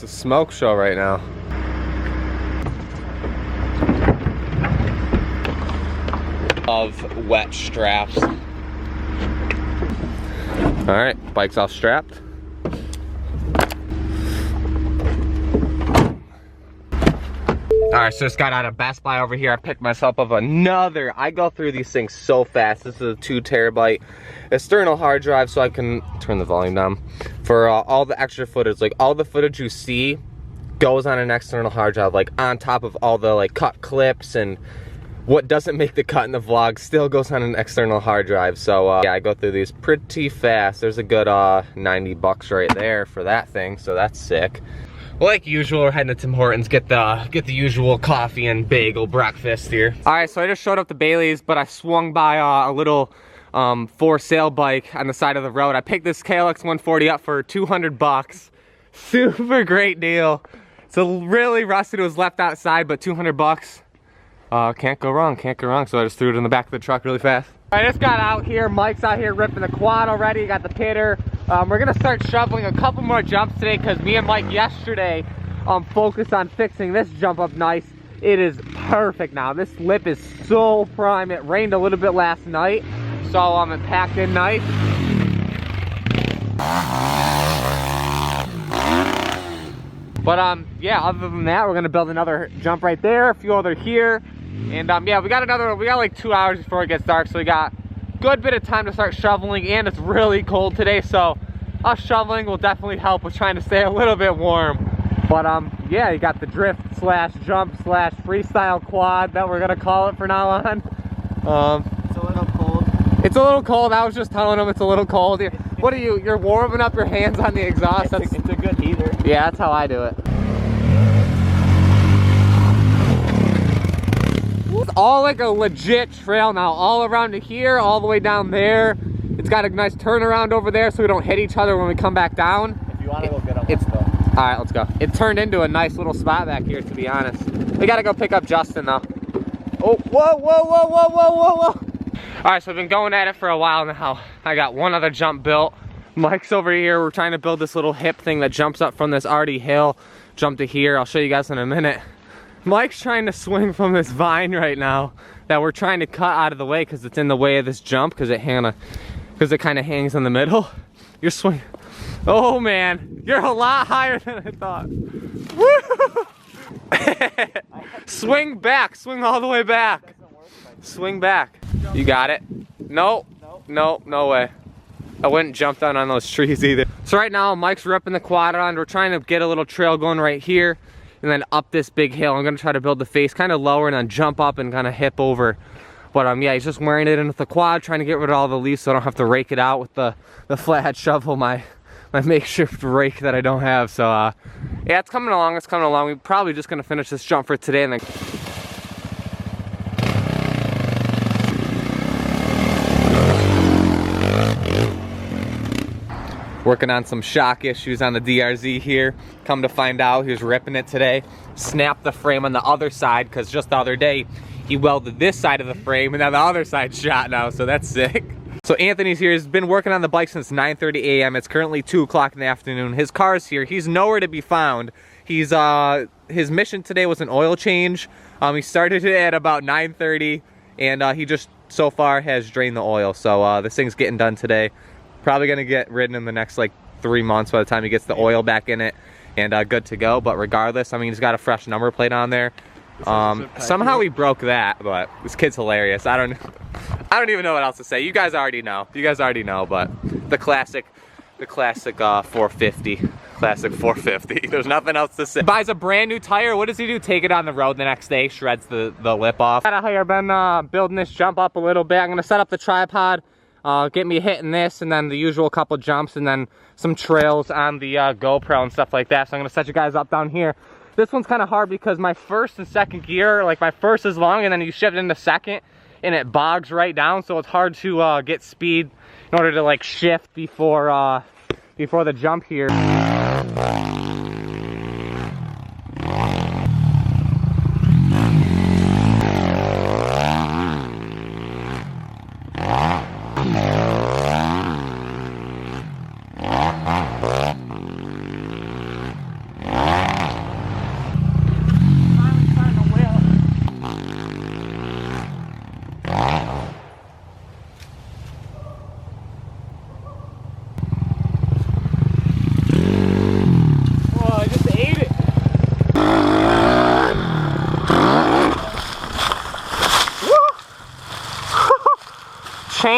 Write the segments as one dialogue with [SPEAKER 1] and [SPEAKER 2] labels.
[SPEAKER 1] a smoke show right now. Of wet straps. Alright, bike's all strapped. Alright, so just got out of Best Buy over here. I picked myself up another. I go through these things so fast. This is a 2 terabyte external hard drive, so I can turn the volume down for all the extra footage. Like all the footage you see goes on an external hard drive, like on top of all the like cut clips, and what doesn't make the cut in the vlog still goes on an external hard drive. So yeah, I go through these pretty fast. There's a good 90 bucks right there for that thing, so that's sick. Well, like usual, we're heading to Tim Hortons, get the usual coffee and bagel breakfast here. All right, so I just showed up to Bailey's, but I swung by a little for sale bike on the side of the road. I picked this KLX140 up for 200 bucks. Super great deal. It's really rusted. It was left outside, but 200 bucks. Can't go wrong, can't go wrong. So I just threw it in the back of the truck really fast. I just got out here. Mike's out here ripping the quad already. Got the pitter. We're gonna start shoveling a couple more jumps today because me and Mike yesterday focused on fixing this jump up nice. It is perfect now. This lip is so prime. It rained a little bit last night, so it packed in nice. But yeah, other than that, we're gonna build another jump right there, a few other here. And yeah, we got like 2 hours before it gets dark, so we got a good bit of time to start shoveling, and it's really cold today, so us shoveling will definitely help with trying to stay a little bit warm. But yeah, you got the drift slash jump slash freestyle quad that we're gonna call it for now on.
[SPEAKER 2] It's a little cold.
[SPEAKER 1] It's a little cold. I was just telling them it's a little cold. What are you? You're warming up your hands on the exhaust.
[SPEAKER 2] It's a good heater.
[SPEAKER 1] Yeah, that's how I do it. It's all like a legit trail now, all around to here, all the way down there. It's got a nice turnaround over there so we don't hit each other when we come back down.
[SPEAKER 2] If you want to go get them, let's go.
[SPEAKER 1] All right, let's go. It turned into a nice little spot back here, to be honest. We gotta go pick up Justin though. Oh, whoa, whoa, whoa, whoa, whoa, whoa, whoa. All right, so I've been going at it for a while now. I got one other jump built. Mike's over here. We're trying to build this little hip thing that jumps up from this arty hill, jump to here. I'll show you guys in a minute. Mike's trying to swing from this vine right now that we're trying to cut out of the way because it's in the way of this jump because it kind of hangs in the middle. You're swinging. Oh man, you're a lot higher than I thought. Woo! Swing back, swing all the way back. Swing back. You got it? No, no, no way. I wouldn't jump down on those trees either. So right now, Mike's ripping the quad on. We're trying to get a little trail going right here and then up this big hill. I'm gonna try to build the face kind of lower and then jump up and kind of hip over. But yeah, he's just wearing it in with the quad, trying to get rid of all the leaves so I don't have to rake it out with the flathead shovel, my makeshift rake that I don't have. So yeah, it's coming along, it's coming along. We're probably just gonna finish this jump for today and then working on some shock issues on the DRZ here. Come to find out, he was ripping it today. Snapped the frame on the other side because just the other day he welded this side of the frame and now the other side's shot now, so that's sick. So Anthony's here. He's been working on the bike since 9:30 a.m. It's currently 2 o'clock in the afternoon. His car's here. He's nowhere to be found. He's his mission today was an oil change. He started it at about 9:30 and he just so far has drained the oil. So this thing's getting done today. Probably gonna get ridden in the next like 3 months by the time he gets the oil back in it and good to go. But regardless, I mean, he's got a fresh number plate on there. Somehow we broke that, but this kid's hilarious. I don't even know what else to say. You guys already know. You guys already know, but the classic 450. Classic 450. There's nothing else to say. Buys a brand new tire. What does he do? Take it on the road the next day, shreds the lip off. I've been building this jump up a little bit. I'm gonna set up the tripod, get me hitting this, and then the usual couple jumps, and then some trails on the GoPro and stuff like that. So I'm gonna set you guys up down here. This one's kind of hard because my first and second gear, like my first is long and then you shift into second and it bogs right down, so it's hard to get speed in order to like shift before the jump here.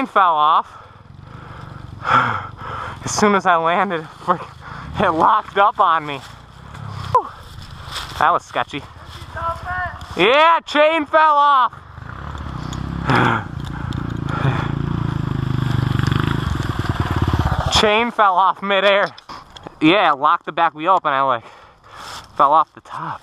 [SPEAKER 3] chain fell off. As soon as I landed, it locked up on me. Whew. That was sketchy. Yeah, chain fell off. Chain fell off midair. Yeah, it locked the back wheel up and I like fell off the top.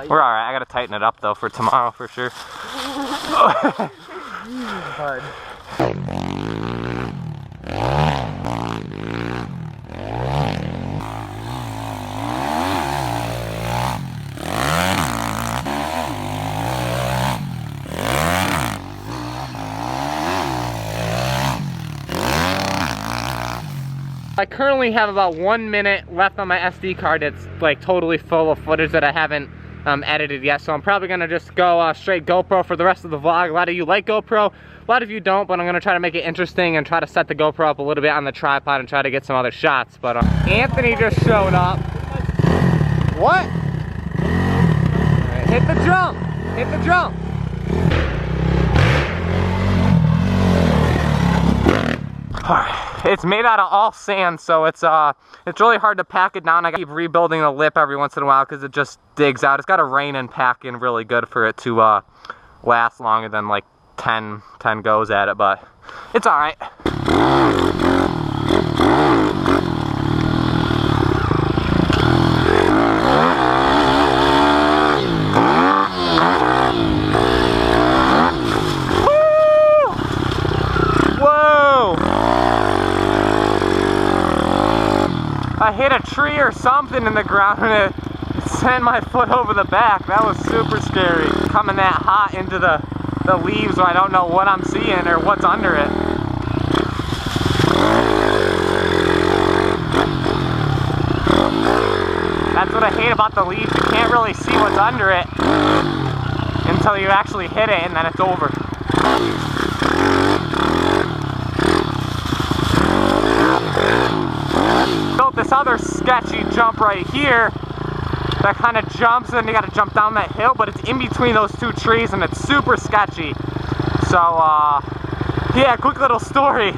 [SPEAKER 3] We're alright, I gotta tighten it up though for tomorrow for sure.
[SPEAKER 1] I currently have about 1 minute left on my SD card. It's like totally full of footage that I haven't edited yet, so I'm probably gonna just go straight GoPro for the rest of the vlog. A lot of you like GoPro, a lot of you don't, but I'm gonna try to make it interesting and try to set the GoPro up a little bit on the tripod and try to get some other shots. But Anthony just showed up. What? Right, hit the jump! Hit the jump!
[SPEAKER 3] Alright. It's made out of all sand, so it's really hard to pack it down. I keep rebuilding the lip every once in a while because it just digs out. It's got to rain and pack in really good for it to last longer than like 10 goes at it, but it's alright. I hit a tree or something in the ground and it sent my foot over the back. That was super scary. Coming that hot into the leaves where I don't know what I'm seeing or what's under it. That's what I hate about the leaves. You can't really see what's under it until you actually hit it and then it's over. Built this other sketchy jump right here that kind of jumps and you got to jump down that hill, but it's in between those two trees and it's super sketchy. So yeah, quick little story.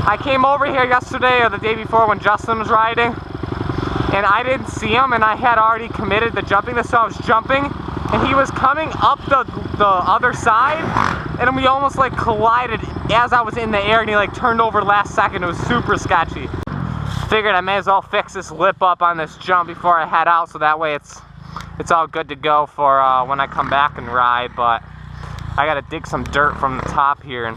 [SPEAKER 3] I came over here yesterday or the day before when Justin was riding and I didn't see him and I had already committed to jumping this, so I was jumping and he was coming up the other side and we almost like collided as I was in the air and he like turned over last second. It was super sketchy. Figured I may as well fix this lip up on this jump before I head out, so that way it's all good to go for when I come back and ride. But I gotta dig some dirt from the top here and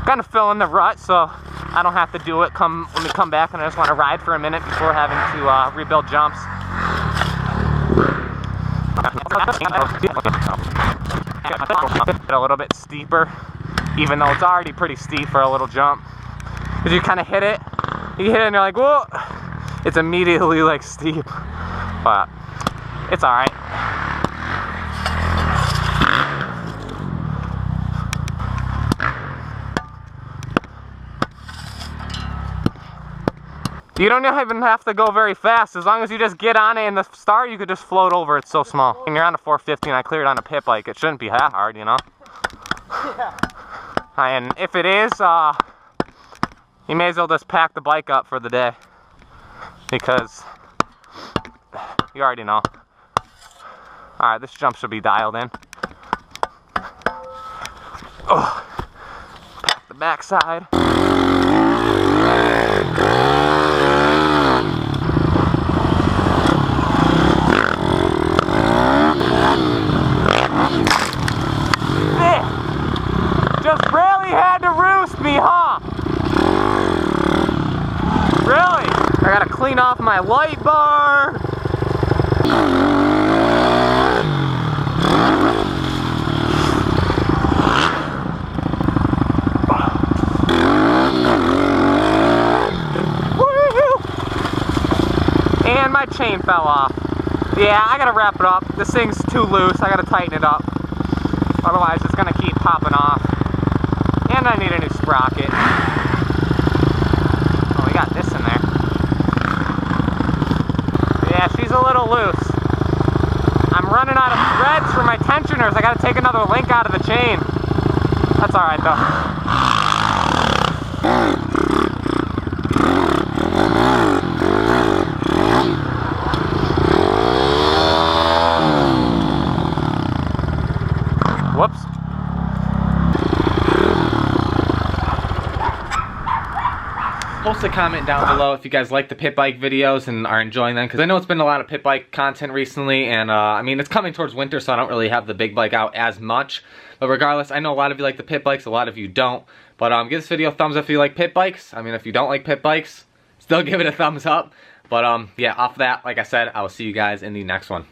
[SPEAKER 3] kind of fill in the rut so I don't have to do it when we come back and I just want to ride for a minute before having to rebuild jumps. A little bit steeper, even though it's already pretty steep for a little jump. Because you kind of hit it. You hit it and you're like, whoa! It's immediately like steep, but it's alright. You don't even have to go very fast. As long as you just get on it in the start, you could just float over. It's so small. When you're on a 450 and I cleared on a pit bike, it shouldn't be that hard, you know? Yeah. And if it is, you may as well just pack the bike up for the day, because you already know. Alright, this jump should be dialed in. Oh, pack the backside. Just barely had to roost me, huh? Really? I gotta clean off my light bar. And my chain fell off. Yeah, I gotta wrap it up. This thing's too loose. I gotta tighten it up. Otherwise, it's gonna keep popping off. And I need a new sprocket. Oh, we got this in there. Yeah, she's a little loose. I'm running out of threads for my tensioners. I gotta take another link out of the chain. That's alright though. Whoops. Post a comment down below if you guys like the pit bike videos and are enjoying them, because I know it's been a lot of pit bike content recently, and I mean, it's coming towards winter, so I don't really have the big bike out as much. But regardless, I know a lot of you like the pit bikes, a lot of you don't. But give this video a thumbs up if you like pit bikes. I mean, if you don't like pit bikes, still give it a thumbs up. But yeah, off that, like I said, I will see you guys in the next one.